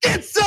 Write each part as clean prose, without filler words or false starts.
Get some!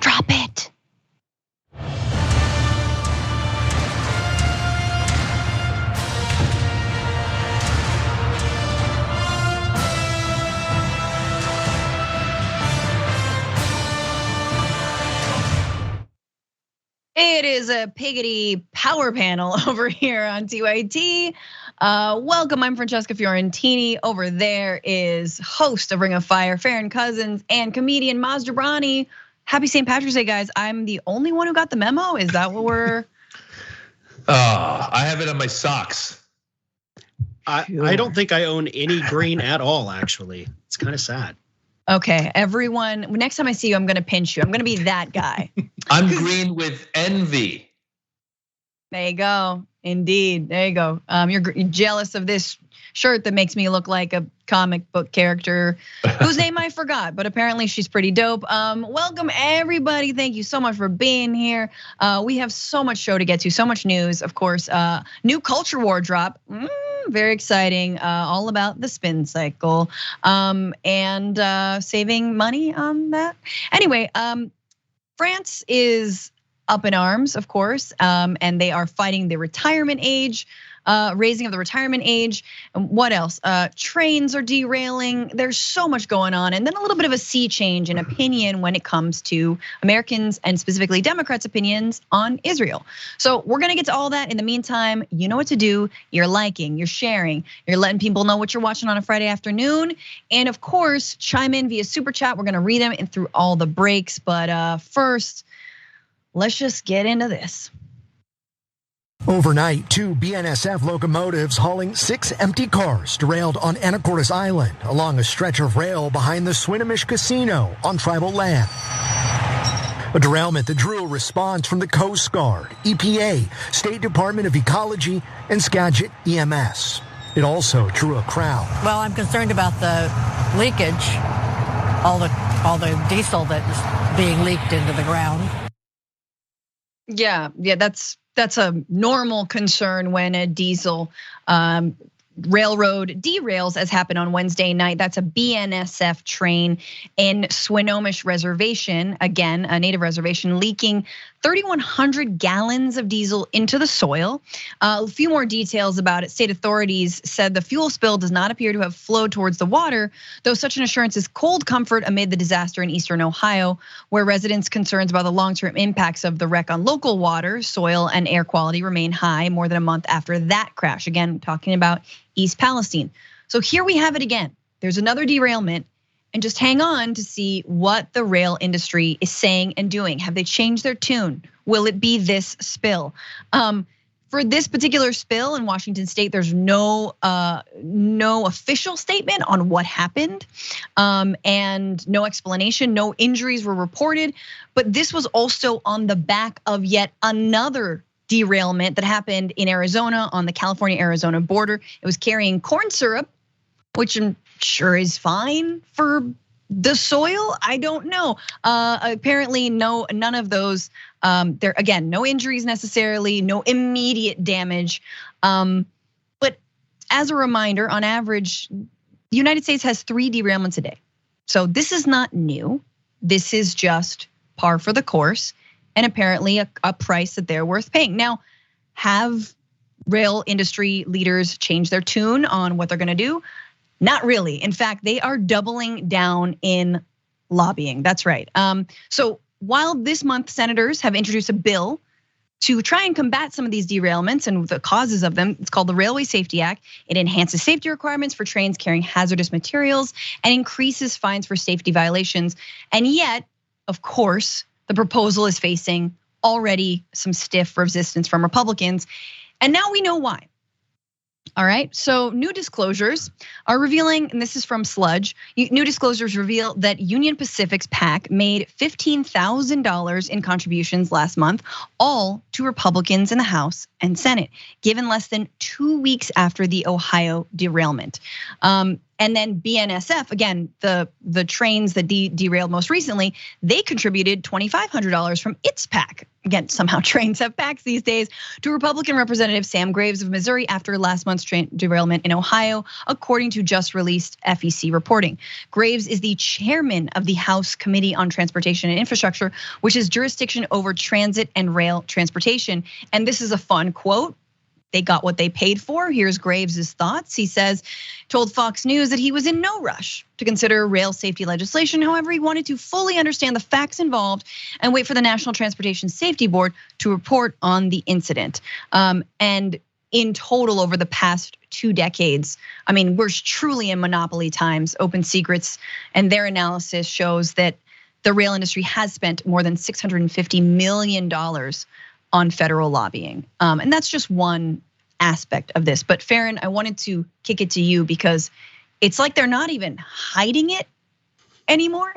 Drop it. It is a piggity power panel over here on TYT. Welcome, I'm Francesca Fiorentini. Over there is host of Ring of Fire, Farron Cousins, and comedian Jobrani. Happy St. Patrick's Day, guys. I'm the only one who got the memo. Is that what we're? I have it on my socks. I don't think I own any green at all, actually. It's kind of sad. Okay, everyone, next time I see you, I'm gonna pinch you. I'm gonna be that guy. I'm green with envy. There you go, indeed, there you go. You're jealous of this shirt that makes me look like a comic book character whose name I forgot, but apparently she's pretty dope. Welcome everybody, thank you so much for being here. We have so much show to get to, so much news, of course. New culture war drop. Very exciting, all about the spin cycle and saving money on that. Anyway, France is up in arms, of course, and they are fighting the retirement age, raising of the retirement age. And what else? Trains are derailing. There's so much going on. And then a little bit of a sea change in opinion when it comes to Americans and specifically Democrats' opinions on Israel. So we're gonna get to all that. In the meantime, you know what to do. You're liking, you're sharing, you're letting people know what you're watching on a Friday afternoon. And of course, chime in via super chat. We're gonna read them and through all the breaks. But first, let's just get into this. Overnight, 2 BNSF locomotives hauling 6 empty cars derailed on Anacortes Island along a stretch of rail behind the Swinomish Casino on tribal land. A derailment that drew a response from the Coast Guard, EPA, State Department of Ecology, and Skagit EMS. It also drew a crowd. Well, I'm concerned about the leakage, all the diesel that's being leaked into the ground. Yeah, that's a normal concern when a diesel railroad derails, as happened on Wednesday night. That's a BNSF train in Swinomish Reservation, again, a native reservation, leaking 3,100 gallons of diesel into the soil. A few more details about it. State authorities said the fuel spill does not appear to have flowed towards the water, though such an assurance is cold comfort amid the disaster in eastern Ohio, where residents' concerns about the long-term impacts of the wreck on local water, soil, and air quality remain high more than a month after that crash. Again, talking about East Palestine. So here we have it again. There's another derailment, and just hang on to see what the rail industry is saying and doing. Have they changed their tune? Will it be this spill? For this particular spill in Washington State, there's no official statement on what happened, and no explanation. No injuries were reported, but this was also on the back of yet another derailment that happened in Arizona on the California-Arizona border. It was carrying corn syrup, which I'm sure is fine for the soil. I don't know. Apparently, none of those. There again, no injuries necessarily, no immediate damage. But as a reminder, on average, the United States has 3 derailments a day. So this is not new. This is just par for the course, and apparently a price that they're worth paying. Now, have rail industry leaders changed their tune on what they're gonna do? Not really. In fact, they are doubling down in lobbying. That's right. So while this month senators have introduced a bill to try and combat some of these derailments and the causes of them, it's called the Railway Safety Act. It enhances safety requirements for trains carrying hazardous materials and increases fines for safety violations. And yet, of course, the proposal is facing already some stiff resistance from Republicans. And now we know why. All right, so new disclosures are revealing, and this is from Sludge, new disclosures reveal that Union Pacific's PAC made $15,000 in contributions last month, all to Republicans in the House and Senate, given less than 2 weeks after the Ohio derailment. And then BNSF, again, the trains that derailed most recently, they contributed $2,500 from its PAC. Again, somehow trains have PACs these days, to Republican Representative Sam Graves of Missouri after last month's train derailment in Ohio, according to just released FEC reporting. Graves is the chairman of the House Committee on Transportation and Infrastructure, which is jurisdiction over transit and rail transportation. And this is a fun quote. They got what they paid for. Here's Graves' thoughts. He says, told Fox News that he was in no rush to consider rail safety legislation. However, he wanted to fully understand the facts involved and wait for the National Transportation Safety Board to report on the incident. And in total, over the past 2 decades, I mean, we're truly in monopoly times. Open Secrets and their analysis shows that the rail industry has spent more than $650 million on federal lobbying. And that's just one aspect of this. But Farron, I wanted to kick it to you because it's like they're not even hiding it anymore.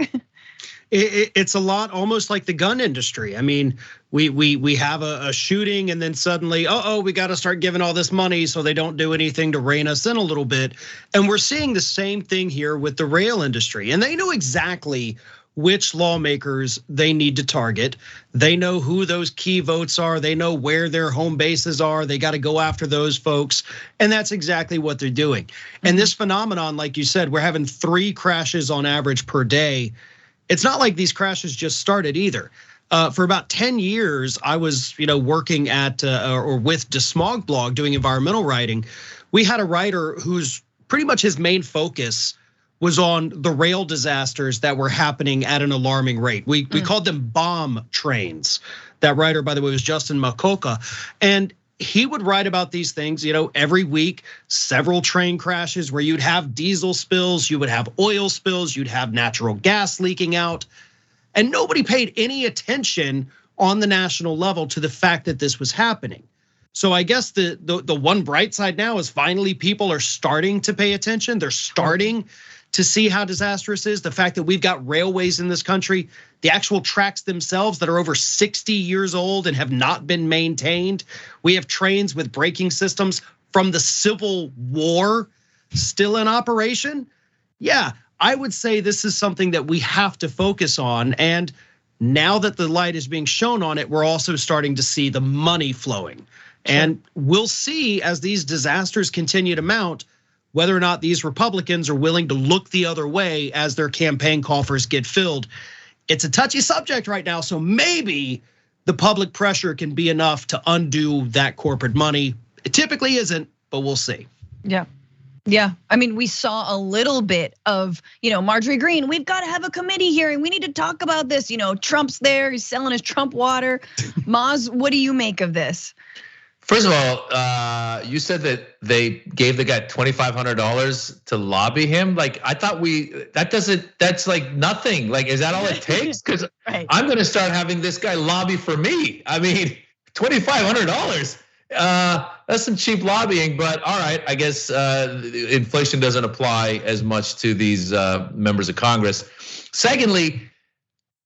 It's a lot almost like the gun industry. I mean, we have a shooting and then suddenly, we got to start giving all this money so they don't do anything to rein us in a little bit. And we're seeing the same thing here with the rail industry. And they know exactly which lawmakers they need to target. They know who those key votes are. They know where their home bases are. They got to go after those folks. And that's exactly what they're doing. And this phenomenon, like you said, we're having 3 crashes on average per day. It's not like these crashes just started either. For about 10 years, I was working at or with DeSmog Blog doing environmental writing. We had a writer whose pretty much his main focus was on the rail disasters that were happening at an alarming rate. We called them bomb trains. That writer, by the way, was Justin Makoka. And he would write about these things, every week, several train crashes where you'd have diesel spills, you would have oil spills, you'd have natural gas leaking out. And nobody paid any attention on the national level to the fact that this was happening. So I guess the one bright side now is finally people are starting to pay attention. They're starting to see how disastrous it is. The fact that we've got railways in this country, the actual tracks themselves that are over 60 years old and have not been maintained. We have trains with braking systems from the Civil War still in operation. Yeah, I would say this is something that we have to focus on. And now that the light is being shown on it, we're also starting to see the money flowing. And we'll see as these disasters continue to mount, whether or not these Republicans are willing to look the other way as their campaign coffers get filled. It's a touchy subject right now, so maybe the public pressure can be enough to undo that corporate money. It typically isn't, but we'll see. Yeah, I mean, we saw a little bit of, Marjorie Greene, we've got to have a committee hearing. We need to talk about this. Trump's there, he's selling his Trump water. Maz, what do you make of this? First of all, you said that they gave the guy $2,500 to lobby him. Like, I thought that's like nothing. Like, is that all it takes? Because I'm gonna start having this guy lobby for me. I mean, $2,500. That's some cheap lobbying, but all right, I guess inflation doesn't apply as much to these members of Congress. Secondly,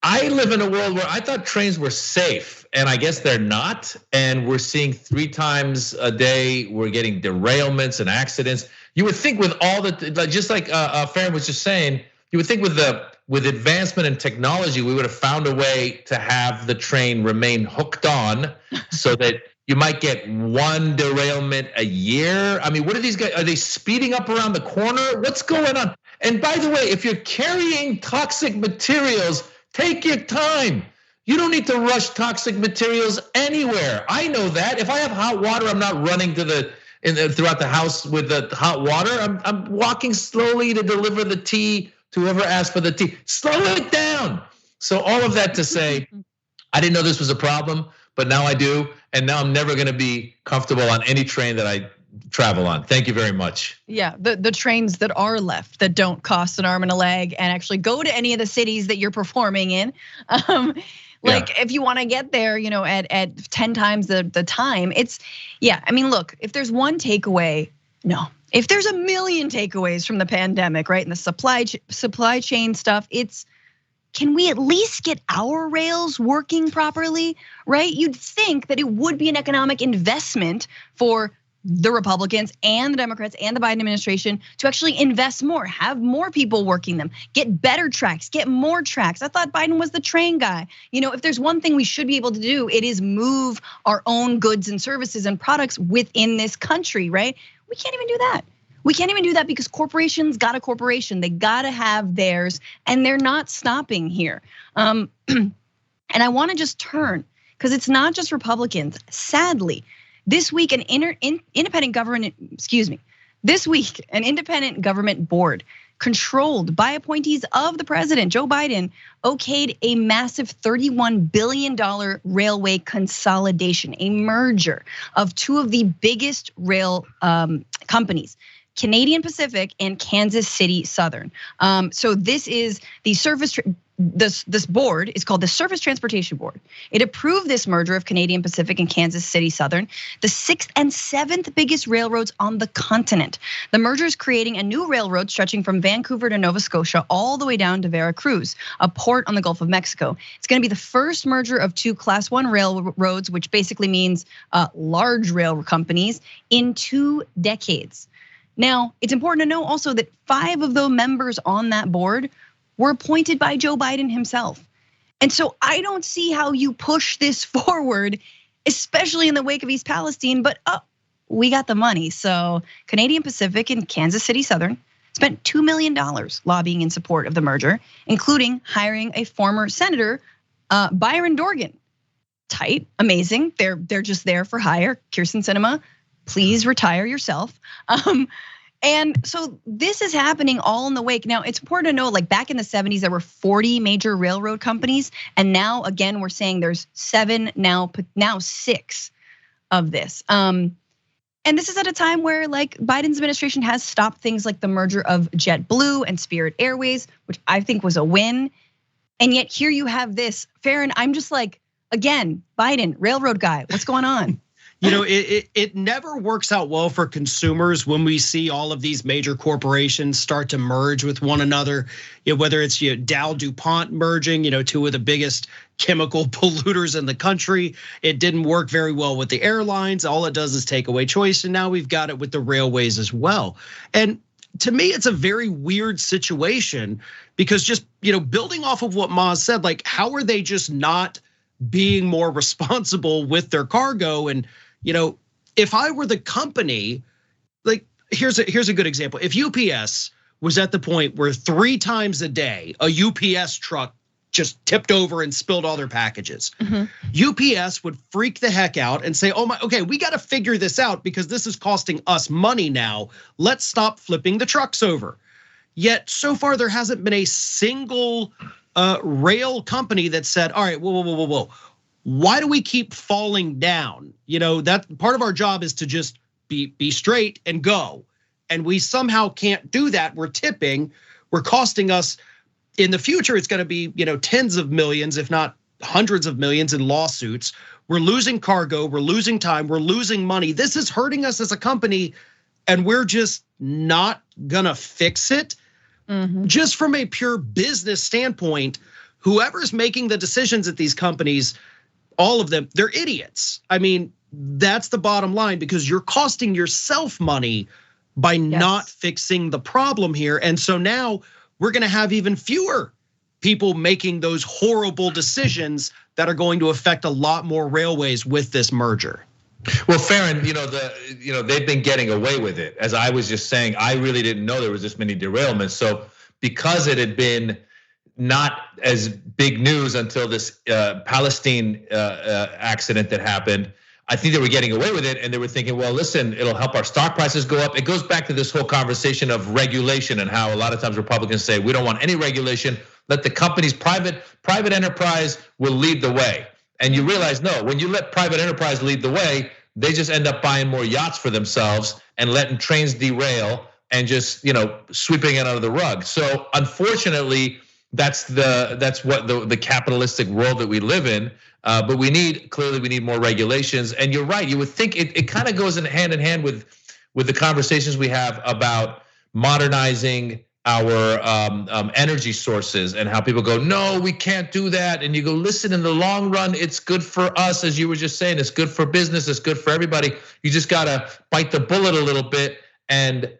I live in a world where I thought trains were safe, and I guess they're not. And we're seeing 3 times a day, we're getting derailments and accidents. You would think with all the, just like Farron was just saying, you would think with advancement in technology, we would have found a way to have the train remain hooked on so that you might get 1 derailment a year. I mean, what are these guys? Are they speeding up around the corner? What's going on? And by the way, if you're carrying toxic materials, take your time. You don't need to rush toxic materials anywhere. I know that. If I have hot water, I'm not running throughout the house with the hot water. I'm walking slowly to deliver the tea to whoever asked for the tea. Slow it down. So all of that to say, I didn't know this was a problem, but now I do. And now I'm never gonna be comfortable on any train that I travel on. Thank you very much. Yeah, the trains that are left that don't cost an arm and a leg and actually go to any of the cities that you're performing in. Like if you want to get there, at 10 times the time, I mean, look, if there's one takeaway, no. If there's a million takeaways from the pandemic, right, and the supply chain stuff, can we at least get our rails working properly, right? You'd think that it would be an economic investment for the Republicans and the Democrats and the Biden administration to actually invest more, have more people working them, get better tracks, get more tracks. I thought Biden was the train guy. If there's one thing we should be able to do, it is move our own goods and services and products within this country, right? We can't even do that. We can't even do that because corporations got a corporation. They gotta have theirs, and they're not stopping here. And I wanna just turn, because it's not just Republicans, sadly. This week, an independent government board controlled by appointees of the president, Joe Biden, okayed a massive $31 billion railway consolidation, a merger of two of the biggest rail companies, Canadian Pacific and Kansas City Southern. So this is the this board is called the Surface Transportation Board. It approved this merger of Canadian Pacific and Kansas City Southern, the 6th and 7th biggest railroads on the continent. The merger is creating a new railroad stretching from Vancouver to Nova Scotia all the way down to Veracruz, a port on the Gulf of Mexico. It's gonna be the first merger of two Class 1 railroads, which basically means large rail companies, in 2 decades. Now, it's important to know also that 5 of the members on that board were appointed by Joe Biden himself. And so I don't see how you push this forward, especially in the wake of East Palestine, but we got the money. So Canadian Pacific and Kansas City Southern spent $2 million lobbying in support of the merger, including hiring a former senator, Byron Dorgan. Tight, amazing, they're just there for hire. Kirsten Sinema, please retire yourself. And so this is happening all in the wake. Now, it's important to know, like back in the 70s, there were 40 major railroad companies. And now, again, we're saying there's 7, now 6 of this. And this is at a time where like Biden's administration has stopped things like the merger of JetBlue and Spirit Airways, which I think was a win. And yet here you have this. Farron, I'm just like, again, Biden, railroad guy, what's going on? It never works out well for consumers when we see all of these major corporations start to merge with one another. Whether it's Dow DuPont merging, 2 of the biggest chemical polluters in the country. It didn't work very well with the airlines. All it does is take away choice, and now we've got it with the railways as well. And to me, it's a very weird situation because just building off of what Maz said, like how are they just not being more responsible with their cargo? And if I were the company, like here's a good example. If UPS was at the point where 3 times a day a UPS truck just tipped over and spilled all their packages, UPS would freak the heck out and say, okay, we got to figure this out because this is costing us money now. Let's stop flipping the trucks over. Yet so far there hasn't been a single rail company that said, all right, whoa. Why do we keep falling down? That part of our job is to just be straight and go. And we somehow can't do that. We're tipping, we're costing us in the future. It's gonna be, tens of millions, if not hundreds of millions in lawsuits. We're losing cargo, we're losing time, we're losing money. This is hurting us as a company and we're just not gonna fix it. Just from a pure business standpoint, whoever's making the decisions at these companies, all of them, they're idiots. I mean, that's the bottom line because you're costing yourself money by not fixing the problem here. And so now we're gonna have even fewer people making those horrible decisions that are going to affect a lot more railways with this merger. Well, Farron, they've been getting away with it. As I was just saying, I really didn't know there was this many derailments. So because it had been not as big news until this Palestine accident that happened, I think they were getting away with it and they were thinking, well, listen, it'll help our stock prices go up. It goes back to this whole conversation of regulation and how a lot of times Republicans say, we don't want any regulation. Let the companies, private enterprise will lead the way. And you realize, no, when you let private enterprise lead the way, they just end up buying more yachts for themselves and letting trains derail and just, sweeping it under the rug. So unfortunately, that's what the capitalistic world that we live in. But we need more regulations. And you're right. You would think it kind of goes hand in hand with the conversations we have about modernizing our energy sources and how people go, no, we can't do that. And you go, listen, in the long run, it's good for us, as you were just saying, it's good for business, it's good for everybody. You just gotta bite the bullet a little bit and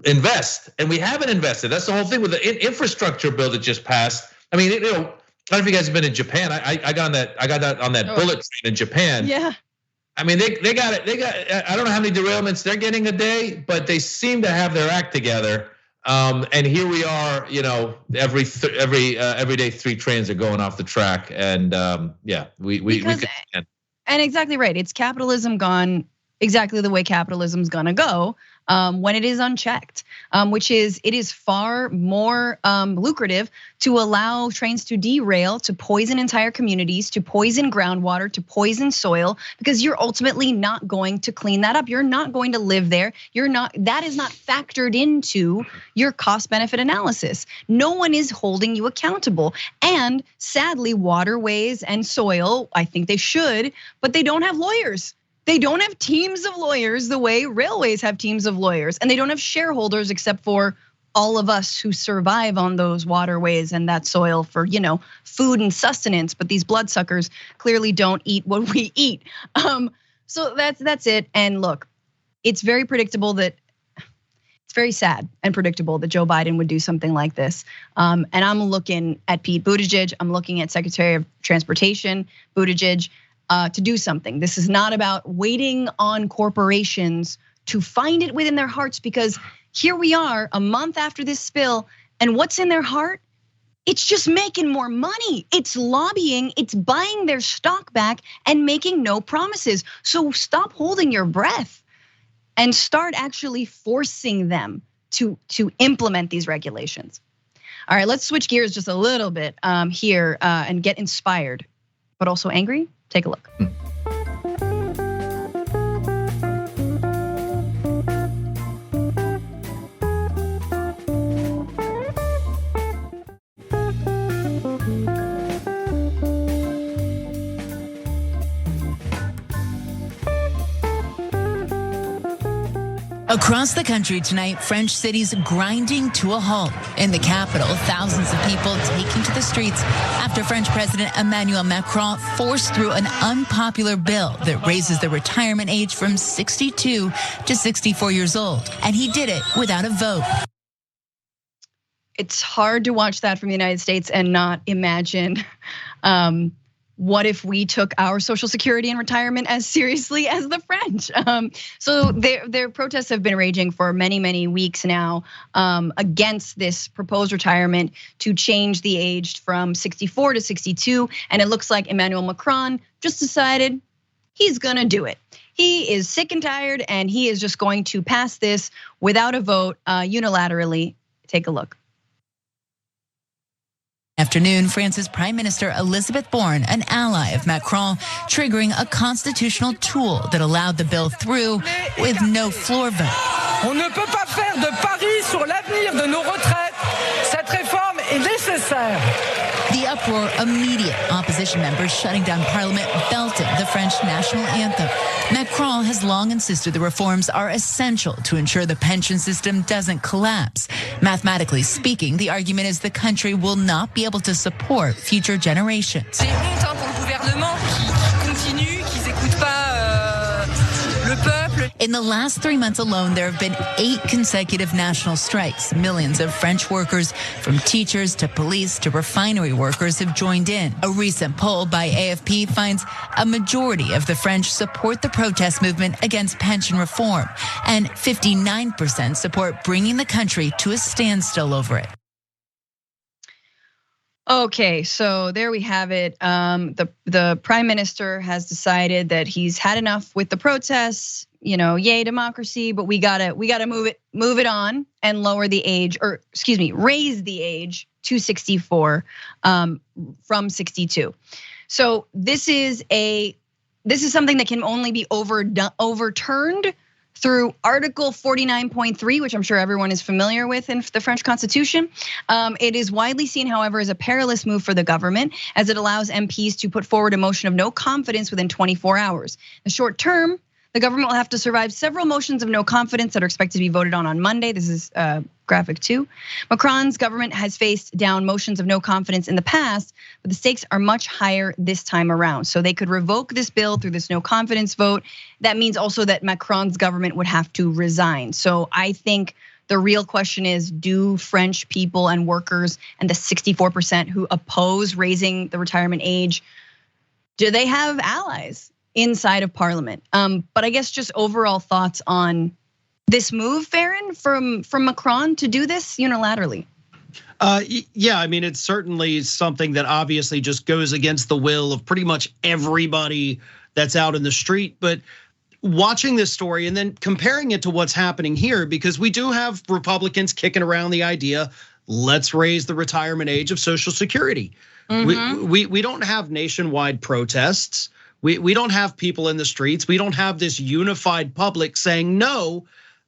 invest. And we haven't invested. That's the whole thing with the infrastructure bill that just passed. I mean, I don't know if you guys have been in Japan. I got that on that bullet train in Japan. Yeah. I mean, they got it. I don't know how many derailments they're getting a day, but they seem to have their act together. And here we are, every day 3 trains are going off the track, and yeah, we can. And exactly right. It's capitalism gone exactly the way capitalism's gonna go when it is unchecked, which is it is far more lucrative to allow trains to derail, to poison entire communities, to poison groundwater, to poison soil, because you're ultimately not going to clean that up. You're not going to live there. That is not factored into your cost benefit analysis. No one is holding you accountable. And sadly, waterways and soil, I think they should, but they don't have lawyers. They don't have teams of lawyers the way railways have teams of lawyers, and they don't have shareholders except for all of us who survive on those waterways and that soil for, food and sustenance. But these bloodsuckers clearly don't eat what we eat. So that's it. And look, it's very predictable that it's very sad and predictable that Joe Biden would do something like this. And I'm looking at Pete Buttigieg. I'm looking at Secretary of Transportation Buttigieg. To do something. This is not about waiting on corporations to find it within their hearts, because here we are a month after this spill, and what's in their heart? It's just making more money. It's lobbying, it's buying their stock back and making no promises. So stop holding your breath and start actually forcing them to implement these regulations. All right, let's switch gears just a little bit here and get inspired, but also angry. Take a look. Across the country tonight, French cities grinding to a halt. In the capital, thousands of people taking to the streets after French President Emmanuel Macron forced through an unpopular bill that raises the retirement age from 62 to 64 years old. And he did it without a vote. It's hard to watch that from the United States and not imagine what if we took our Social Security and retirement as seriously as the French? So their protests have been raging for many, many weeks now against this proposed retirement to change the age from 64 to 62. And it looks like Emmanuel Macron just decided he's gonna do it. He is sick and tired, and he is just going to pass this without a vote unilaterally. Take a look. Afternoon, France's Prime Minister Elisabeth Borne, an ally of Macron, triggering a constitutional tool that allowed the bill through with no floor vote. On ne peut pas faire de paris sur l'avenir de nos retraites. Cette réforme est nécessaire. The uproar, immediate. Opposition members shutting down Parliament, belting the French national anthem. Macron has long insisted the reforms are essential to ensure the pension system doesn't collapse. Mathematically speaking, the argument is the country will not be able to support future generations. C'est honte pour le gouvernement qui continue, qui n'écoute pas le peuple. In the last 3 months alone, there have been 8 consecutive national strikes. Millions of French workers, from teachers to police to refinery workers, have joined in. A recent poll by AFP finds a majority of the French support the protest movement against pension reform, and 59% support bringing the country to a standstill over it. Okay, so there we have it. The prime minister has decided that he's had enough with the protests. Yay democracy, but we gotta move it on and lower the age, or excuse me, raise the age to 64 from 62. So this is something that can only be overturned through Article 49.3, which I'm sure everyone is familiar with in the French Constitution. It is widely seen, however, as a perilous move for the government, as it allows MPs to put forward a motion of no confidence within 24 hours. The short term, the government will have to survive several motions of no confidence that are expected to be voted on Monday. This is graphic 2. Macron's government has faced down motions of no confidence in the past, but the stakes are much higher this time around. So they could revoke this bill through this no confidence vote. That means also that Macron's government would have to resign. So I think the real question is, do French people and workers and the 64% who oppose raising the retirement age, do they have allies inside of parliament? But I guess just overall thoughts on this move, Farron, from Macron to do this unilaterally. Yeah, I mean, it's certainly something that obviously just goes against the will of pretty much everybody that's out in the street. But watching this story and then comparing it to what's happening here, because we do have Republicans kicking around the idea, let's raise the retirement age of Social Security. We don't have nationwide protests. We don't have people in the streets. We don't have this unified public saying, no,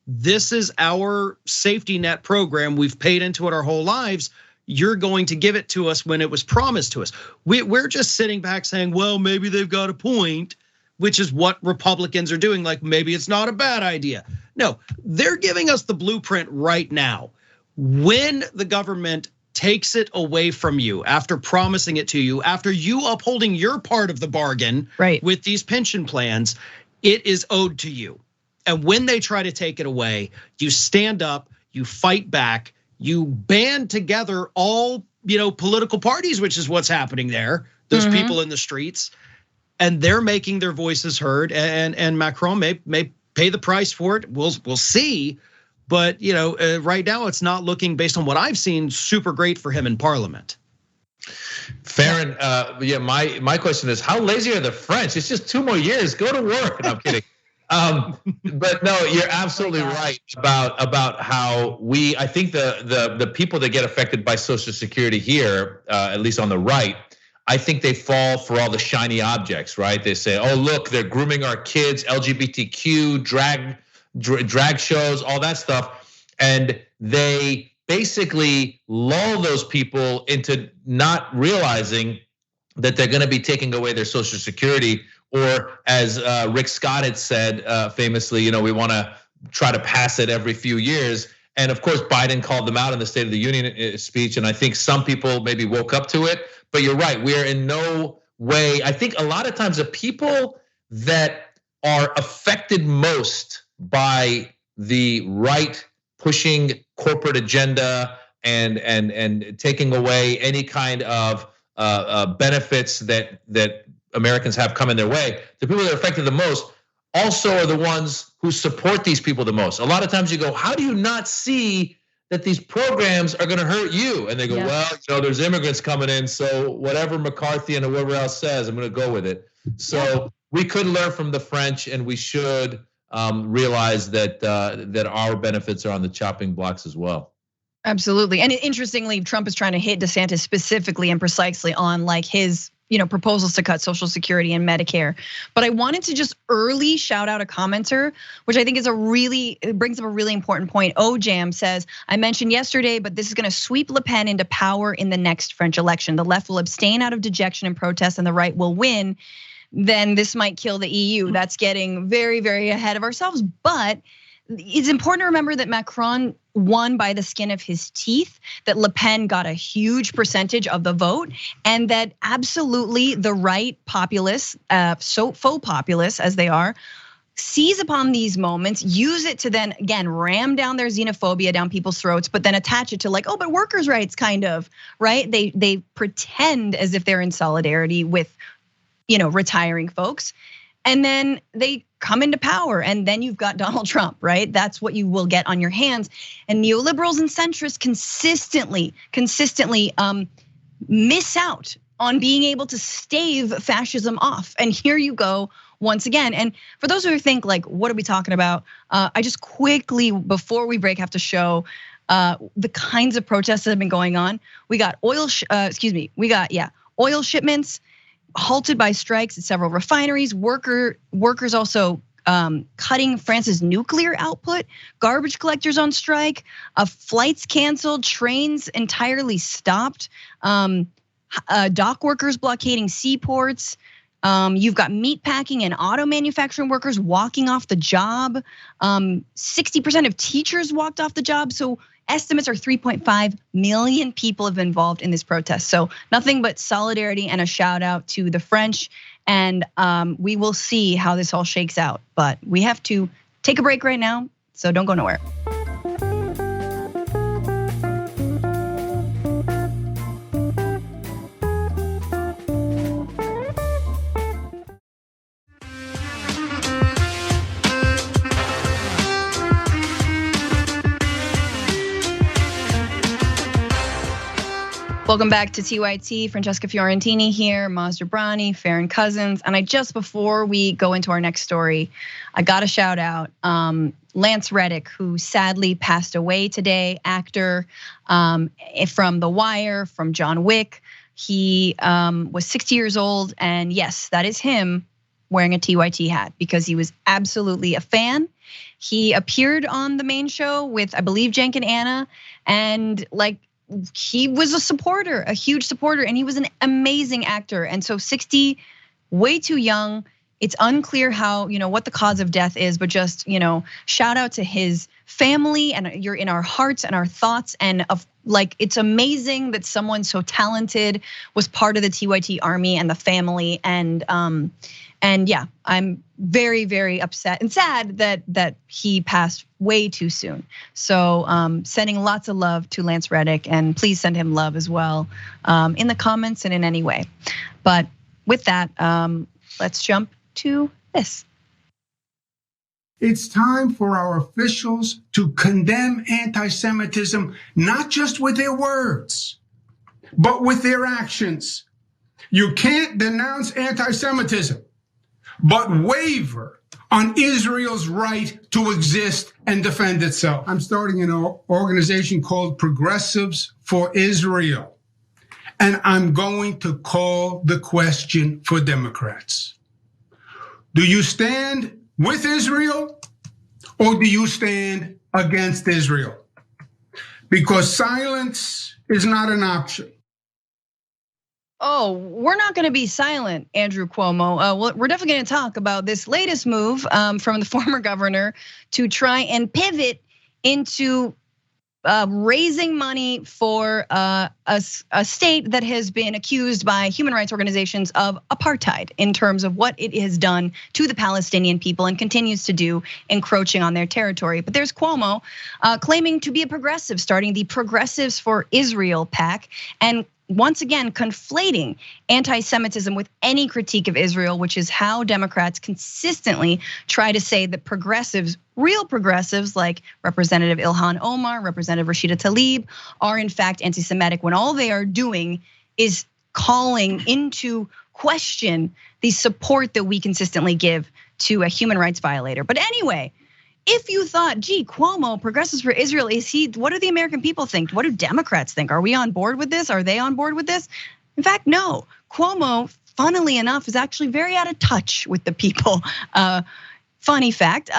this is our safety net program. We've paid into it our whole lives. You're going to give it to us when it was promised to us. We're just sitting back saying, well, maybe they've got a point, which is what Republicans are doing. Like, maybe it's not a bad idea. No, they're giving us the blueprint right now. When the government takes it away from you after promising it to you, after you upholding your part of the bargain with these pension plans, it is owed to you. And when they try to take it away, you stand up, you fight back, you band together all political parties, which is what's happening there. Those people in the streets, and they're making their voices heard. And Macron may pay the price for it. We'll see. But right now it's not looking, based on what I've seen, super great for him in Parliament. Farron, yeah, my question is, how lazy are the French? It's just 2 more years. Go to work. No, I'm kidding. But no, you're absolutely right about how I think the people that get affected by Social Security here, at least on the right, I think they fall for all the shiny objects, right? They say, oh, look, they're grooming our kids, LGBTQ, drag shows, all that stuff. And they basically lull those people into not realizing that they're gonna be taking away their Social Security. Or as Rick Scott had said famously, we wanna try to pass it every few years. And of course, Biden called them out in the State of the Union speech. And I think some people maybe woke up to it, but you're right, we are in no way, I think a lot of times the people that are affected most by the right pushing corporate agenda and taking away any kind of benefits that Americans have coming their way, the people that are affected the most also are the ones who support these people the most. A lot of times you go, how do you not see that these programs are gonna hurt you? And they go, well, there's immigrants coming in, so whatever McCarthy and whoever else says, I'm gonna go with it. So we could learn from the French, and we should realize that our benefits are on the chopping blocks as well. Absolutely, and interestingly, Trump is trying to hit DeSantis specifically and precisely on like his proposals to cut Social Security and Medicare. But I wanted to just early shout out a commenter, which I think is it brings up a really important point. OJam says, I mentioned yesterday, but this is gonna sweep Le Pen into power in the next French election. The left will abstain out of dejection and protest, and the right will win. Then this might kill the EU. That's getting very, very ahead of ourselves. But it's important to remember that Macron won by the skin of his teeth, that Le Pen got a huge percentage of the vote, and that absolutely the right populists, so faux populists as they are, seize upon these moments, use it to then again ram down their xenophobia down people's throats, but then attach it to like, oh, but workers' rights kind of, right? They pretend as if they're in solidarity with retiring folks. And then they come into power, and then you've got Donald Trump, right? That's what you will get on your hands. And neoliberals and centrists consistently miss out on being able to stave fascism off. And here you go once again. And for those who think like, what are we talking about? I just quickly, before we break, have to show the kinds of protests that have been going on. We got oil shipments halted by strikes at several refineries. Workers also cutting France's nuclear output, garbage collectors on strike, flights canceled, trains entirely stopped, dock workers blockading seaports. You've got meatpacking and auto manufacturing workers walking off the job. 60% of teachers walked off the job. So estimates are 3.5 million people have been involved in this protest. So nothing but solidarity and a shout out to the French. And we will see how this all shakes out. But we have to take a break right now, so don't go nowhere. Welcome back to TYT. Francesca Fiorentini here, Maz Jobrani, Farron Cousins. And before we go into our next story, I got to shout out Lance Reddick, who sadly passed away today, actor from The Wire, from John Wick. He was 60 years old, and yes, that is him wearing a TYT hat because he was absolutely a fan. He appeared on the main show with, I believe, Cenk and Anna, and he was a supporter, a huge supporter, and he was an amazing actor. And so 60, way too young. It's unclear how, what the cause of death is, but just, shout out to his family, and you're in our hearts and our thoughts. And it's amazing that someone so talented was part of the TYT army and the family. And yeah, I'm very, very upset and sad that he passed way too soon. So sending lots of love to Lance Reddick, and please send him love as well in the comments and in any way. But with that, let's jump to this. It's time for our officials to condemn anti-Semitism, not just with their words, but with their actions. You can't denounce anti-Semitism, but waver on Israel's right to exist and defend itself. I'm starting an organization called Progressives for Israel, and I'm going to call the question for Democrats. Do you stand with Israel, or do you stand against Israel? Because silence is not an option. Oh, we're not going to be silent, Andrew Cuomo. We're definitely going to talk about this latest move from the former governor to try and pivot into raising money for a state that has been accused by human rights organizations of apartheid in terms of what it has done to the Palestinian people and continues to do, encroaching on their territory. But there's Cuomo claiming to be a progressive, starting the Progressives for Israel PAC, and once again conflating anti-Semitism with any critique of Israel, which is how Democrats consistently try to say that progressives, real progressives like Representative Ilhan Omar, Representative Rashida Tlaib, are in fact anti-Semitic, when all they are doing is calling into question the support that we consistently give to a human rights violator. But anyway, if you thought, gee, Cuomo, Progressives for Israel, what do the American people think? What do Democrats think? Are we on board with this? Are they on board with this? In fact, no. Cuomo, funnily enough, is actually very out of touch with the people. Funny fact,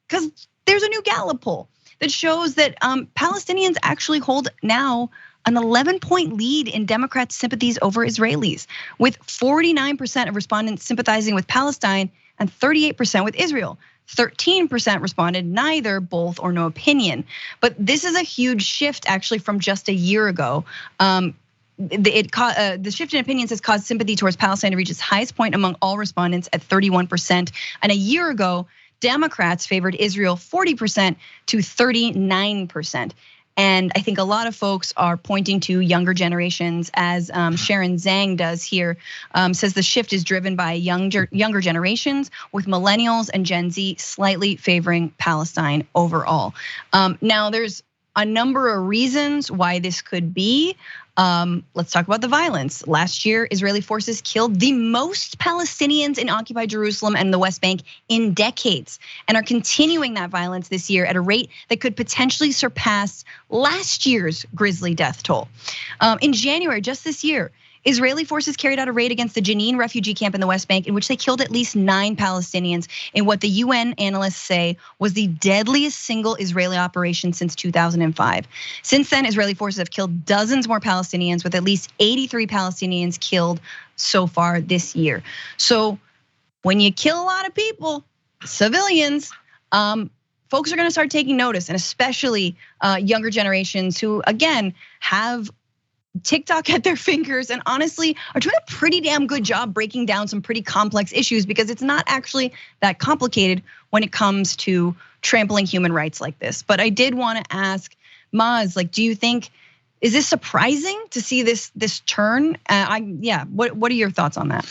because there's a new Gallup poll that shows that Palestinians actually hold now an 11-point lead in Democrats' sympathies over Israelis, with 49% of respondents sympathizing with Palestine and 38% with Israel. 13% responded neither, both, or no opinion. But this is a huge shift actually from just a year ago. The shift in opinions has caused sympathy towards Palestine to reach its highest point among all respondents at 31%. And a year ago, Democrats favored Israel 40% to 39%. And I think a lot of folks are pointing to younger generations, as Sharon Zhang does here, says the shift is driven by younger generations, with millennials and Gen Z slightly favoring Palestine overall. Now there's a number of reasons why this could be. Let's talk about the violence. Last year, Israeli forces killed the most Palestinians in occupied Jerusalem and the West Bank in decades, and are continuing that violence this year at a rate that could potentially surpass last year's grisly death toll. In January, just this year, Israeli forces carried out a raid against the Jenin refugee camp in the West Bank in which they killed at least 9 Palestinians in what the UN analysts say was the deadliest single Israeli operation since 2005. Since then, Israeli forces have killed dozens more Palestinians, with at least 83 Palestinians killed so far this year. So when you kill a lot of people, civilians, folks are gonna start taking notice, and especially younger generations who, again, have TikTok at their fingers and honestly are doing a pretty damn good job breaking down some pretty complex issues, because it's not actually that complicated when it comes to trampling human rights like this. But I did want to ask Maz, like, do you think, is this surprising to see this turn? What are your thoughts on that?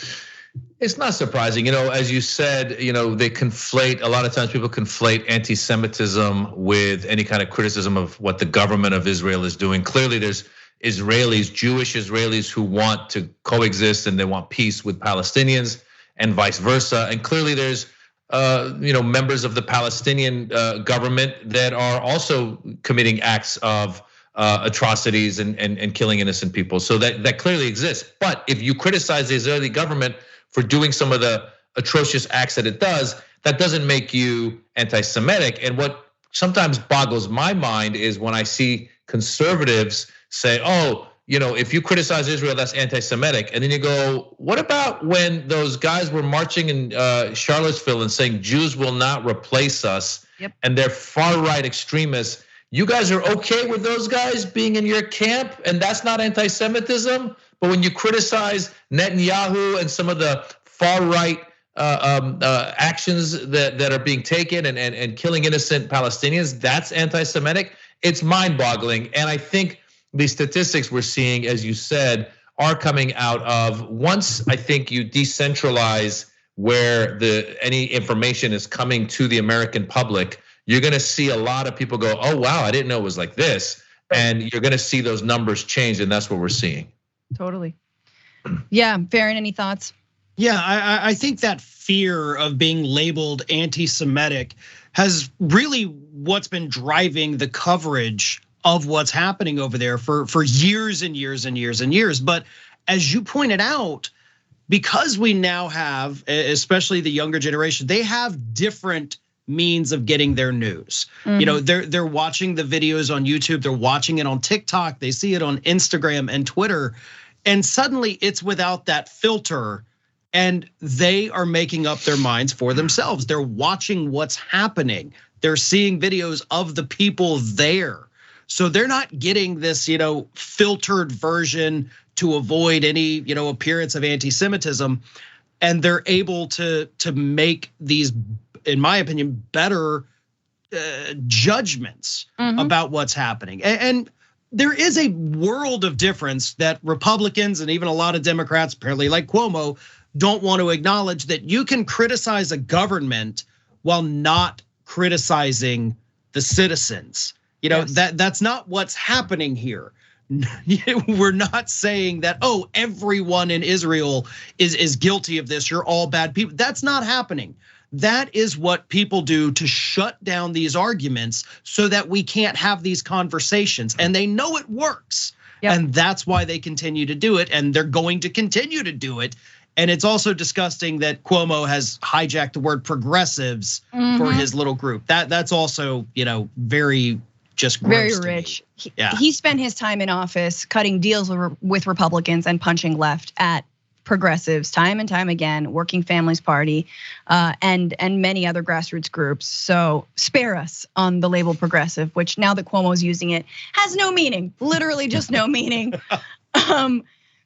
It's not surprising, as you said, they conflate, a lot of times people conflate anti-Semitism with any kind of criticism of what the government of Israel is doing. Clearly there's Israelis, Jewish Israelis, who want to coexist and they want peace with Palestinians and vice versa. And clearly there's members of the Palestinian government that are also committing acts of atrocities and killing innocent people. So that clearly exists. But if you criticize the Israeli government for doing some of the atrocious acts that it does, that doesn't make you anti-Semitic. And what sometimes boggles my mind is when I see conservatives say, if you criticize Israel, that's anti-Semitic. And then you go, what about when those guys were marching in Charlottesville and saying Jews will not replace us? Yep. And they're far-right extremists. You guys are okay with those guys being in your camp, and that's not anti-Semitism? But when you criticize Netanyahu and some of the far-right actions that are being taken and killing innocent Palestinians, that's anti-Semitic? It's mind-boggling. And I think the statistics we're seeing, as you said, are coming out of, once I think you decentralize where any information is coming to the American public, you're gonna see a lot of people go, oh wow, I didn't know it was like this. And you're gonna see those numbers change, and that's what we're seeing. Totally. Yeah, Farron, any thoughts? Yeah, I think that fear of being labeled anti-Semitic has really what's been driving the coverage of what's happening over there for years and years and years and years. But as you pointed out, because we now have, especially the younger generation, they have different means of getting their news. Mm-hmm. They're watching the videos on YouTube, they're watching it on TikTok, they see it on Instagram and Twitter, and suddenly it's without that filter, and they are making up their minds for themselves. They're watching what's happening. They're seeing videos of the people there. So they're not getting this, filtered version to avoid any, appearance of anti-Semitism, and they're able to make these, in my opinion, better judgments about what's happening. And there is a world of difference that Republicans and even a lot of Democrats, apparently like Cuomo, don't want to acknowledge, that you can criticize a government while not criticizing the citizens. Yes. That's not what's happening here. We're not saying that, everyone in Israel is guilty of this, you're all bad people. That's not happening. That is what people do to shut down these arguments so that we can't have these conversations. And they know it works. Yep. And that's why they continue to do it, and they're going to continue to do it. And it's also disgusting that Cuomo has hijacked the word progressives for his little group. That's also, very just gross. Very rich. He spent his time in office cutting deals with Republicans and punching left at progressives time and time again, Working Families Party, and many other grassroots groups. So spare us on the label progressive, which now that Cuomo's using it has no meaning, literally just no meaning.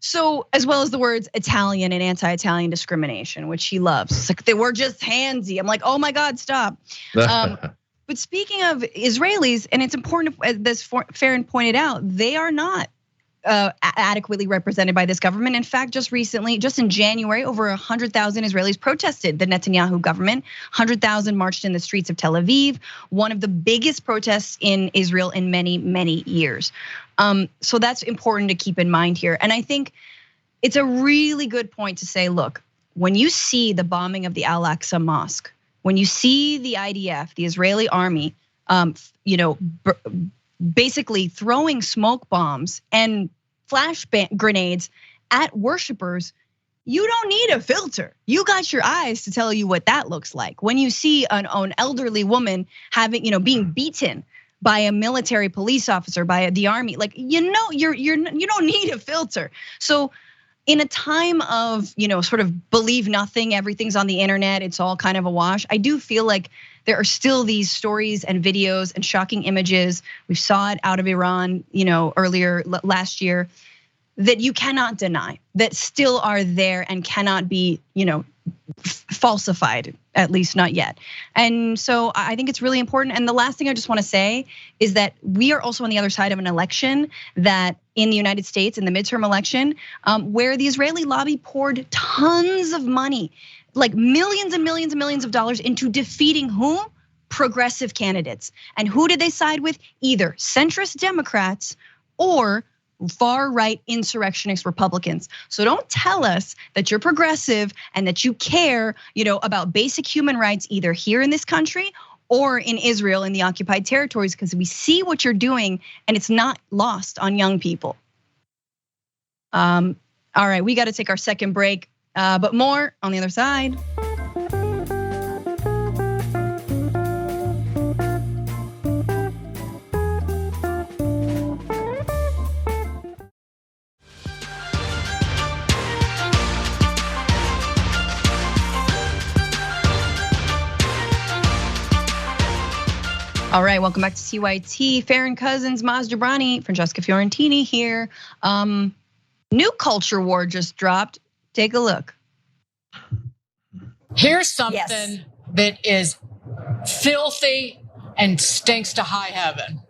So as well as the words Italian and anti-Italian discrimination, which he loves. It's like, they were just handsy. I'm like, oh my God, stop. But speaking of Israelis, and it's important, as Farron pointed out, they are not adequately represented by this government. In fact, just recently, just in January, over 100,000 Israelis protested the Netanyahu government. 100,000 marched in the streets of Tel Aviv, one of the biggest protests in Israel in many, many years. So that's important to keep in mind here. And I think it's a really good point to say, look, when you see the bombing of the Al-Aqsa Mosque, when you see the IDF, the Israeli army, basically throwing smoke bombs and flash grenades at worshipers, you don't need a filter. You got your eyes to tell you what that looks like. When you see an elderly woman being beaten by a military police officer, by the army, like, you don't need a filter. So in a time of, sort of believe nothing, everything's on the internet, it's all kind of a wash, I do feel like there are still these stories and videos and shocking images. We saw it out of Iran, earlier last year, that you cannot deny, that still are there and cannot be, falsified, at least not yet. And so I think it's really important. And the last thing I just want to say is that we are also on the other side of an election that in the United States, in the midterm election, where the Israeli lobby poured tons of money, like millions and millions and millions of dollars into defeating whom? Progressive candidates. And who did they side with? Either centrist Democrats or far-right insurrectionist Republicans. So don't tell us that you're progressive and that you care, about basic human rights, either here in this country or in Israel in the occupied territories, because we see what you're doing and it's not lost on young people. All right, we got to take our second break, but more on the other side. All right, welcome back to CYT. Farron Cousins, Jobrani, Francesca Fiorentini here. New culture war just dropped. Take a look. Here's something that is filthy and stinks to high heaven.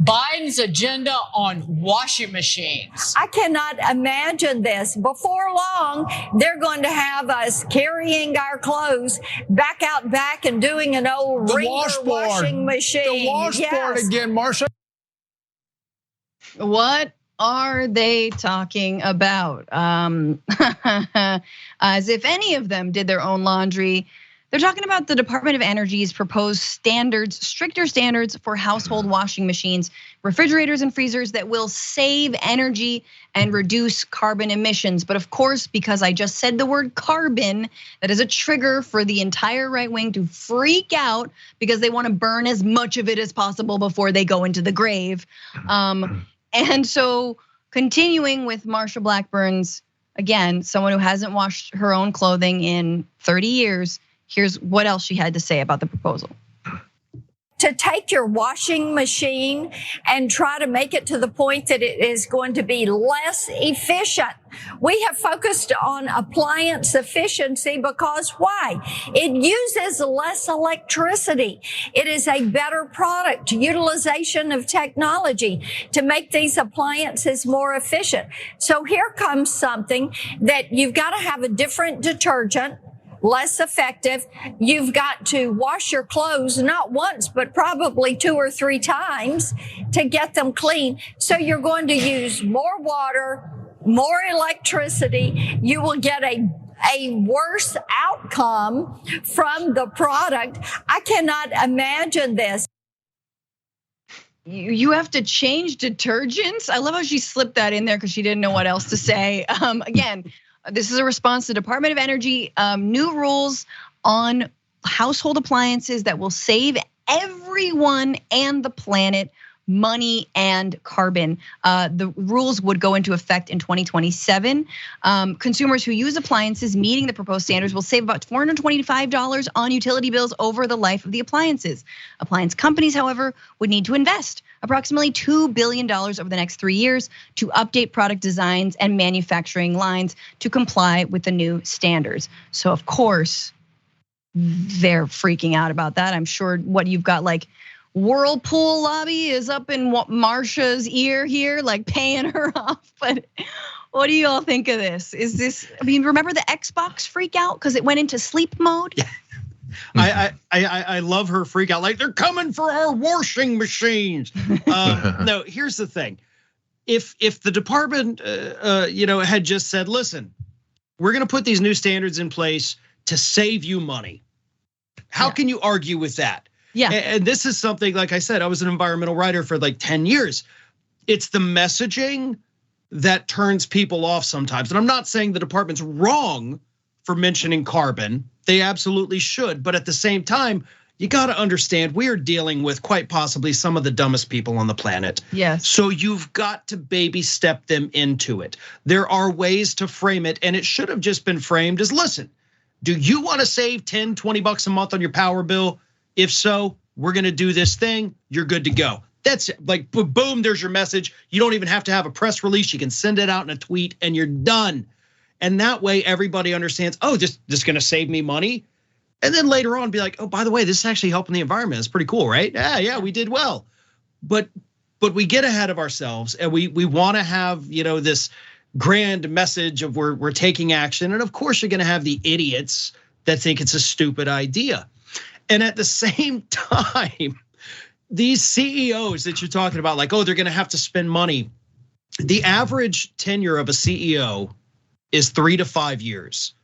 Biden's agenda on washing machines. I cannot imagine this. Before long, they're going to have us carrying our clothes back out back and doing an old washing machine. The washboard again, Marsha. What are they talking about? As if any of them did their own laundry. They're talking about the Department of Energy's proposed stricter standards for household washing machines, refrigerators and freezers that will save energy and reduce carbon emissions. But of course, because I just said the word carbon, that is a trigger for the entire right wing to freak out because they want to burn as much of it as possible before they go into the grave. And so continuing with Marsha Blackburn's, again, someone who hasn't washed her own clothing in 30 years, here's what else she had to say about the proposal. To take your washing machine and try to make it to the point that it is going to be less efficient. We have focused on appliance efficiency because why? It uses less electricity. It is a better product, utilization of technology to make these appliances more efficient. So here comes something that you've got to have a different detergent, less effective. You've got to wash your clothes not once, but probably 2 or 3 times to get them clean. So you're going to use more water, more electricity. You will get a worse outcome from the product. I cannot imagine this. You have to change detergents. I love how she slipped that in there because she didn't know what else to say. Again, this is a response to Department of Energy new rules on household appliances that will save everyone and the planet money and carbon. The rules would go into effect in 2027. Consumers who use appliances meeting the proposed standards will save about $425 on utility bills over the life of the appliances. Appliance companies, however, would need to invest approximately $2 billion over the next 3 years to update product designs and manufacturing lines to comply with the new standards. So of course, they're freaking out about that. I'm sure what you've got, like, Whirlpool lobby is up in Marsha's ear here, like paying her off. But what do you all think of this? Is this, remember the Xbox freak out because it went into sleep mode? Yeah. I love her freak out, like they're coming for our washing machines. No, here's the thing. If the department had just said, listen, we're gonna put these new standards in place to save you money. How can you argue with that? Yeah. And this is something, like I said, I was an environmental writer for like 10 years. It's the messaging that turns people off sometimes. And I'm not saying the department's wrong for mentioning carbon. They absolutely should. But at the same time, you got to understand we are dealing with quite possibly some of the dumbest people on the planet. Yes. So you've got to baby step them into it. There are ways to frame it, and it should have just been framed as, listen, do you want to save 10, 20 bucks a month on your power bill? If so, we're going to do this thing. You're good to go. That's it. Like, boom, there's your message. You don't even have to have a press release. You can send it out in a tweet and you're done. And that way everybody understands, oh, this is going to save me money. And then later on be like, oh, by the way, this is actually helping the environment. It's pretty cool, right? Yeah, we did well. But we get ahead of ourselves and we want to have, this grand message of we're taking action. And of course you're going to have the idiots that think it's a stupid idea. And at the same time, these CEOs that you're talking about, like, oh, they're going to have to spend money. The average tenure of a CEO is 3 to 5 years.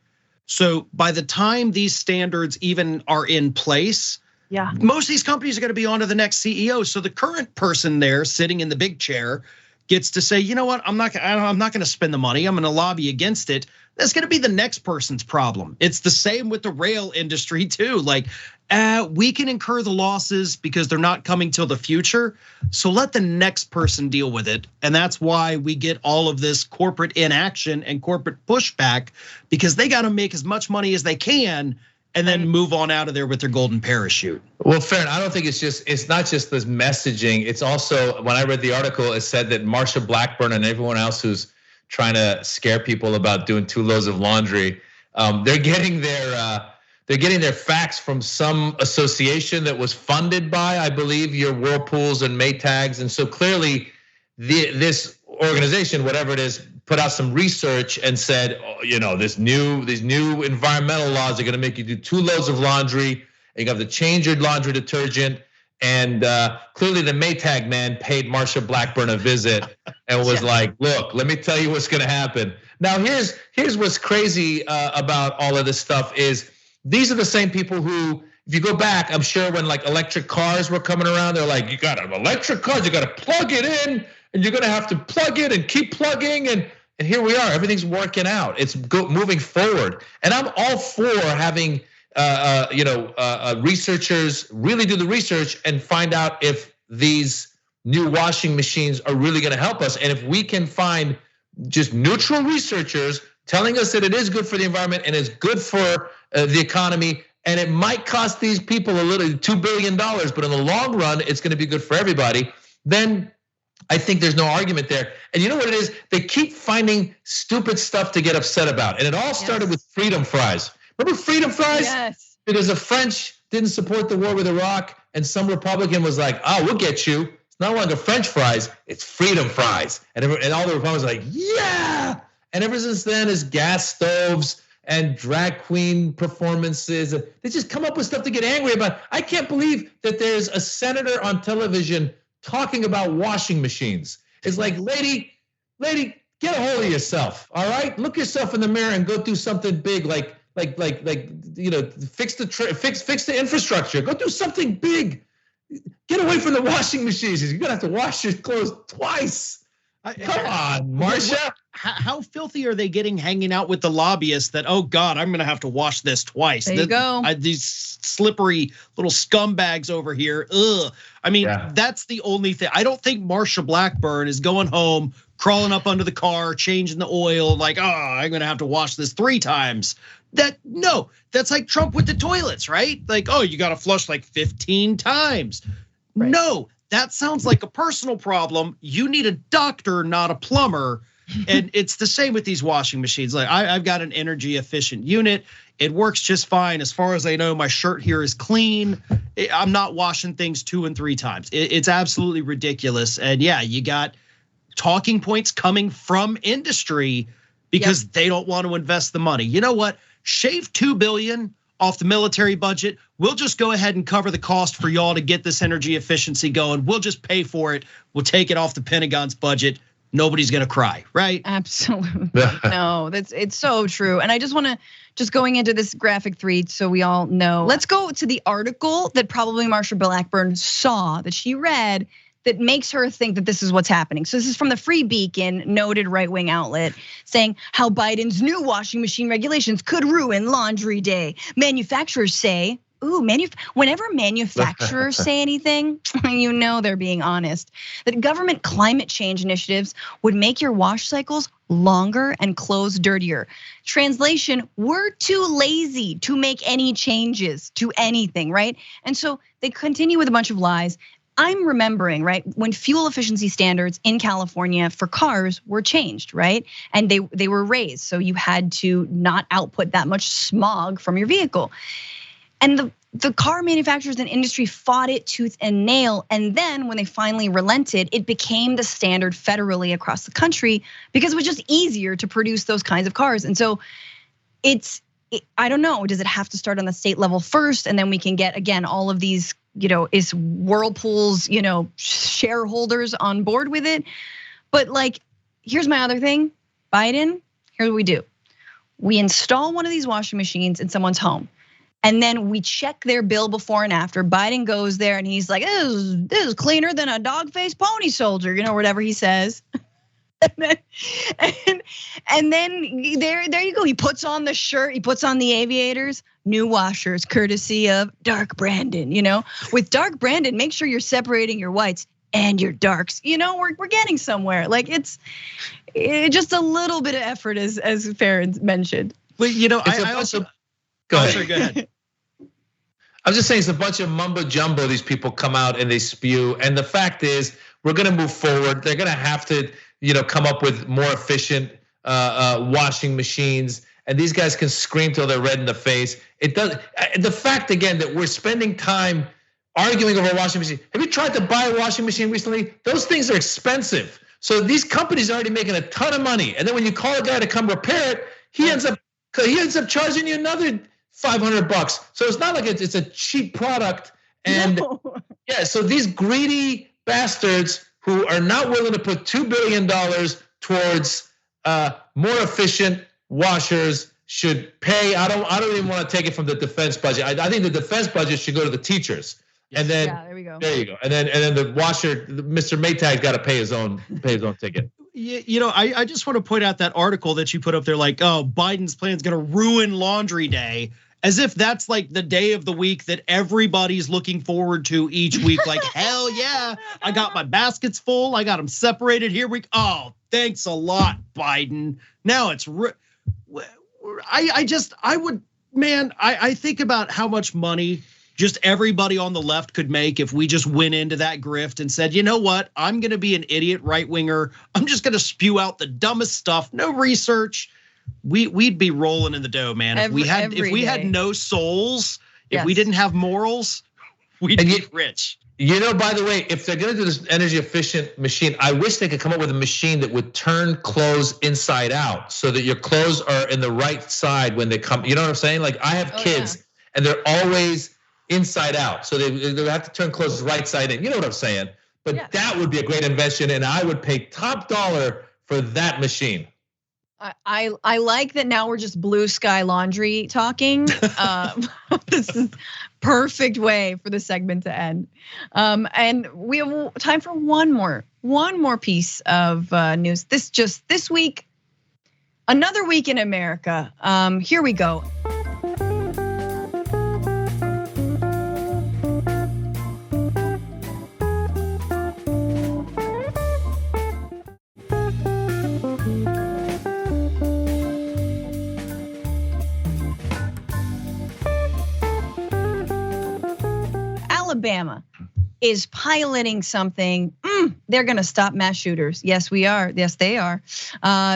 So by the time these standards even are in place, most of these companies are going to be on to the next CEO. So the current person there sitting in the big chair gets to say, you know what, I'm not going to spend the money. I'm going to lobby against it. That's going to be the next person's problem. It's the same with the rail industry too. Like, we can incur the losses because they're not coming till the future. So let the next person deal with it. And that's why we get all of this corporate inaction and corporate pushback, because they got to make as much money as they can and then move on out of there with their golden parachute. Well, Farron, I don't think it's not just this messaging. It's also, when I read the article, it said that Marsha Blackburn and everyone else who's trying to scare people about doing 2 loads of laundry, they're getting their facts from some association that was funded by, I believe, your Whirlpools and Maytags. And so clearly this organization, whatever it is, put out some research and said, these new environmental laws are gonna make you do 2 loads of laundry, and you have to change your laundry detergent. And clearly the Maytag man paid Marsha Blackburn a visit and was like, look, let me tell you what's gonna happen. Now here's what's crazy about all of this stuff is these are the same people who, if you go back, I'm sure when like electric cars were coming around, they're like, you got electric cars, you got to plug it in, and you're gonna have to plug it and keep plugging, and here we are, everything's working out. It's moving forward, and I'm all for having researchers really do the research and find out if these new washing machines are really gonna help us. And if we can find just neutral researchers telling us that it is good for the environment and it's good for the economy, and it might cost these people a little $2 billion, but in the long run, it's gonna be good for everybody, then I think there's no argument there. And you know what it is? They keep finding stupid stuff to get upset about. And it all started with freedom fries. Remember freedom fries? Yes. Because the French didn't support the war with Iraq, and some Republican was like, oh, we'll get you. It's no longer French fries, it's freedom fries. And all the Republicans are like, yeah. And ever since then is gas stoves and drag queen performances. They just come up with stuff to get angry about. I can't believe that there's a senator on television talking about washing machines. It's like, lady, get a hold of yourself, all right? Look yourself in the mirror and go do something big, like fix the infrastructure. Go do something big. Get away from the washing machines. You're gonna have to wash your clothes twice. Come on, Marsha. How filthy are they getting hanging out with the lobbyists that, oh God, I'm gonna have to wash this twice. There you go. These slippery little scumbags over here. Ugh. I mean, that's the only thing. I don't think Marsha Blackburn is going home, crawling up under the car, changing the oil, like, oh, I'm gonna have to wash this 3 times. That's like Trump with the toilets, right? Like, oh, you gotta flush like 15 times. Right. No, that sounds like a personal problem. You need a doctor, not a plumber. And it's the same with these washing machines. Like, I've got an energy efficient unit. It works just fine. As far as I know, my shirt here is clean. I'm not washing things 2 and 3 times. It's absolutely ridiculous. And yeah, you got talking points coming from industry because they don't want to invest the money. You know what? Shave $2 billion off the military budget. We'll just go ahead and cover the cost for y'all to get this energy efficiency going. We'll just pay for it. We'll take it off the Pentagon's budget. Nobody's gonna cry, right? Absolutely. No, it's so true. And I just wanna, going into this graphic 3 so we all know. Let's go to the article that probably Marsha Blackburn saw, that she read, that makes her think that this is what's happening. So this is from the Free Beacon, noted right-wing outlet, saying how Biden's new washing machine regulations could ruin laundry day. Manufacturers say, whenever manufacturers say anything, you know they're being honest. That government climate change initiatives would make your wash cycles longer and clothes dirtier. Translation, we're too lazy to make any changes to anything, right? And so they continue with a bunch of lies. I'm remembering, right, when fuel efficiency standards in California for cars were changed, right? And they were raised, so you had to not output that much smog from your vehicle. And the car manufacturers and industry fought it tooth and nail. And then when they finally relented, it became the standard federally across the country because it was just easier to produce those kinds of cars. And so I don't know, does it have to start on the state level first? And then we can get, again, all of these, is Whirlpool's, shareholders on board with it? But like, here's my other thing, Biden, here's what we do. We install one of these washing machines in someone's home. And then we check their bill before and after. Biden goes there and he's like, this is cleaner than a dog-faced pony soldier, whatever he says. and then there you go. He puts on the shirt, he puts on the aviators, new washers, courtesy of Dark Brandon. With Dark Brandon, make sure you're separating your whites and your darks. We're getting somewhere. Like it's just a little bit of effort, as Farron mentioned. Well, I also. Go ahead. I was just saying it's a bunch of mumbo jumbo. These people come out and they spew. And the fact is, we're gonna move forward. They're gonna have to, come up with more efficient washing machines. And these guys can scream till they're red in the face. It does. The fact again that we're spending time arguing over a washing machine. Have you tried to buy a washing machine recently? Those things are expensive. So these companies are already making a ton of money. And then when you call a guy to come repair it, he ends up charging you another $500. So it's not like it's a cheap product. And yeah, so these greedy bastards who are not willing to put $2 billion towards more efficient washers should pay. I don't even want to take it from the defense budget. I think the defense budget should go to the teachers. And then there we go. There you go. And then the washer, Mr. Maytag's got to pay his own ticket. I just want to point out that article that you put up there, like, oh, Biden's plan is going to ruin laundry day, as if that's like the day of the week that everybody's looking forward to each week. Like, hell yeah, I got my baskets full, I got them separated here. Oh, thanks a lot, Biden. Now it's, I think about how much money just everybody on the left could make if we just went into that grift and said, you know what, I'm gonna be an idiot right winger. I'm just gonna spew out the dumbest stuff, no research. We'd be rolling in the dough, man. If we had no souls, if we didn't have morals, we'd be rich. By the way, if they're gonna do this energy efficient machine, I wish they could come up with a machine that would turn clothes inside out so that your clothes are in the right side when they come. You know what I'm saying? Like I have kids and they're always inside out. So they have to turn clothes right side in. You know what I'm saying? But that would be a great invention and I would pay top dollar for that machine. I like that now we're just blue sky laundry talking. This is perfect way for the segment to end. And we have time for one more piece of news. This week, another week in America. Here we go. Alabama is piloting something. They're going to stop mass shooters. Yes, we are. Yes, they are.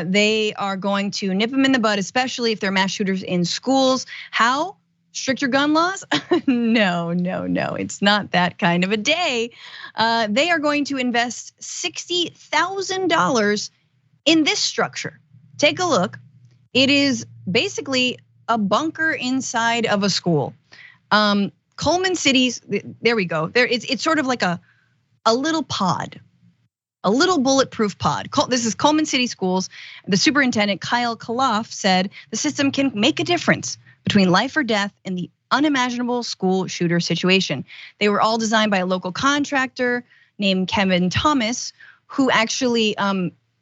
They are going to nip them in the bud, especially if they're mass shooters in schools. How? Stricter gun laws? No. It's not that kind of a day. They are going to invest $60,000 in this structure. Take a look. It is basically a bunker inside of a school. Coleman City's, there we go. It's sort of like a little pod, a little bulletproof pod. This is Coleman City Schools. The superintendent, Kyle Kaloff, said the system can make a difference between life or death in the unimaginable school shooter situation. They were all designed by a local contractor, named Kevin Thomas, who actually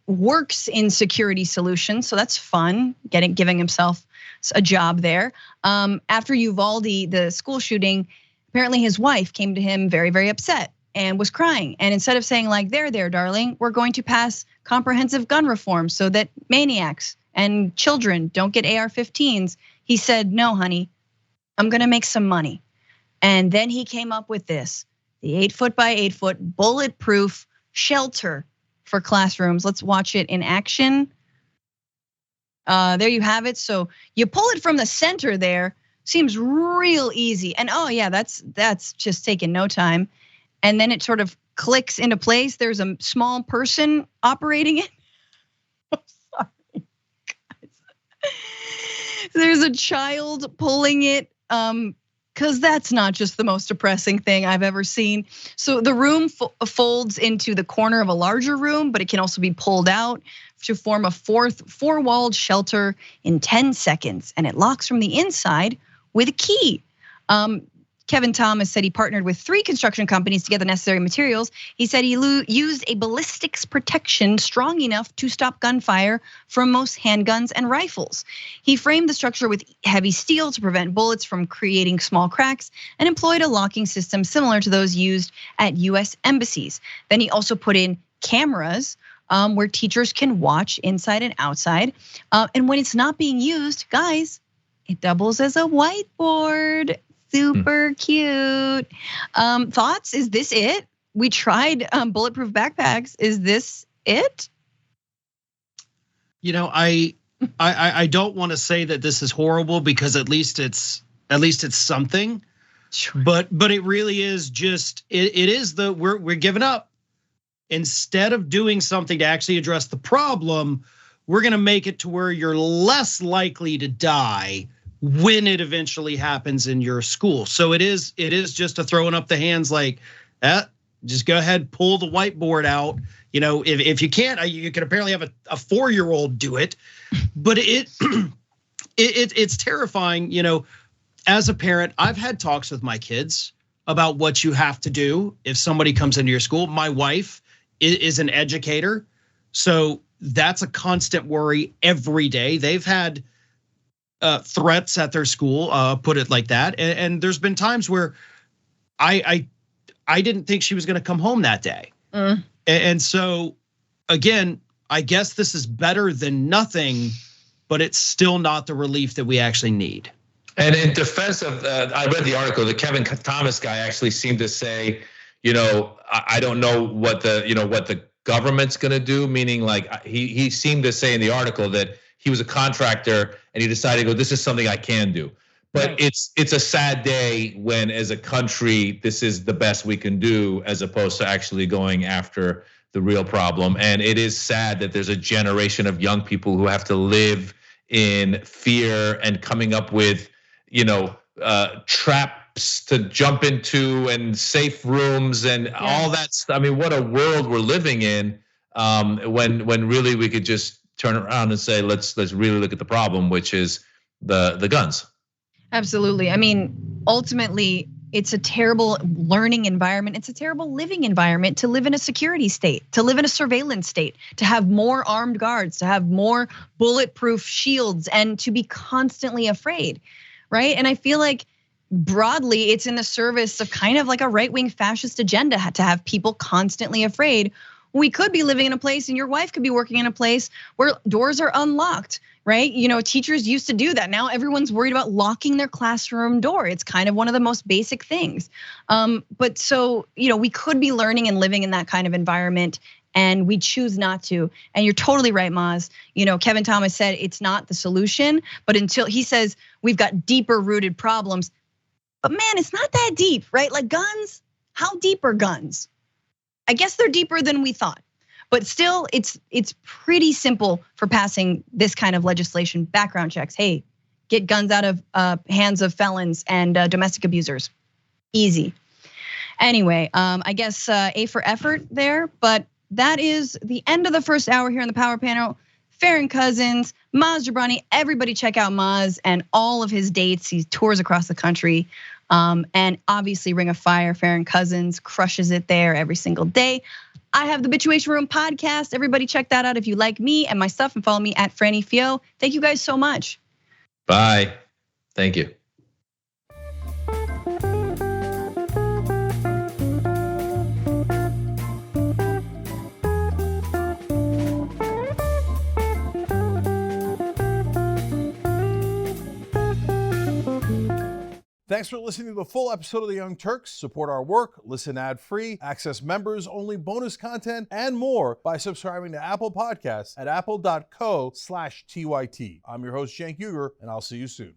works in security solutions. So that's fun, giving himself a job there. After Uvalde, the school shooting, apparently his wife came to him very, very upset and was crying. And instead of saying like, there, darling, we're going to pass comprehensive gun reform so that maniacs and children don't get AR-15s, he said, no, honey, I'm gonna make some money. And then he came up with this, the 8-foot by 8-foot bulletproof shelter for classrooms. Let's watch it in action. There you have it. So you pull it from the center there, seems real easy. And oh yeah, that's just taking no time. And then it sort of clicks into place. There's a small person operating it. I'm sorry, guys. There's a child pulling it, because that's not just the most depressing thing I've ever seen. So the room folds into the corner of a larger room, but it can also be pulled out to form a four-walled shelter in 10 seconds, and it locks from the inside with a key. Kevin Thomas said he partnered with 3 construction companies to get the necessary materials. He said he used a ballistics protection strong enough to stop gunfire from most handguns and rifles. He framed the structure with heavy steel to prevent bullets from creating small cracks and employed a locking system similar to those used at US embassies. Then he also put in cameras where teachers can watch inside and outside. And when it's not being used, guys, it doubles as a whiteboard. Super cute. Thoughts? Is this it? We tried bulletproof backpacks. Is this it? You know, I don't want to say that this is horrible, because at least it's something. Sure. But it really is just it is we're giving up. Instead of doing something to actually address the problem, we're gonna make it to where you're less likely to die when it eventually happens in your school. So it is just a throwing up the hands like, just go ahead, pull the whiteboard out. You know, if you can't, you can apparently have a 4-year-old do it, but it's terrifying. You know, as a parent, I've had talks with my kids about what you have to do if somebody comes into your school. My wife is an educator, so that's a constant worry every day. They've had threats at their school, put it like that. And there's been times where I didn't think she was gonna come home that day. And so again, I guess this is better than nothing, but it's still not the relief that we actually need. And in defense of, I read the article, the Kevin Thomas guy actually seemed to say, you know, I don't know what the government's gonna do, meaning like he seemed to say in the article that he was a contractor and he decided to go, this is something I can do. But it's a sad day when, as a country, this is the best we can do, as opposed to actually going after the real problem. And it is sad that there's a generation of young people who have to live in fear and coming up with, you know, traps to jump into and safe rooms and all that stuff. I mean, what a world we're living in, when really we could just turn around and say, let's really look at the problem, which is the guns. Absolutely. I mean, ultimately, it's a terrible learning environment. It's a terrible living environment to live in a security state, to live in a surveillance state, to have more armed guards, to have more bulletproof shields, and to be constantly afraid, right? And I feel like broadly, it's in the service of kind of like a right-wing fascist agenda to have people constantly afraid. We could be living in a place, and your wife could be working in a place where doors are unlocked, right? You know, teachers used to do that. Now everyone's worried about locking their classroom door. It's kind of one of the most basic things. But so, you know, we could be learning and living in that kind of environment, and we choose not to. And you're totally right, Maz. You know, Kevin Thomas said it's not the solution, but until he says we've got deeper rooted problems. But man, it's not that deep, right? Like guns, how deep are guns? I guess they're deeper than we thought, but still it's pretty simple for passing this kind of legislation. Background checks, hey, get guns out of hands of felons and domestic abusers, easy. Anyway, I guess A for effort there, but that is the end of the first hour here on the Power Panel. Farron Cousins, Maz Jobrani, everybody check out Maz and all of his dates. He tours across the country. And obviously Ring of Fire, Farron Cousins crushes it there every single day. I have the Bitchuation Room podcast. Everybody check that out if you like me and my stuff, and follow me at Franny Fio. Thank you guys so much. Bye. Thank you. Thanks for listening to the full episode of The Young Turks. Support our work, listen ad-free, access members-only bonus content, and more by subscribing to Apple Podcasts at apple.co/TYT. I'm your host, Cenk Uygur, and I'll see you soon.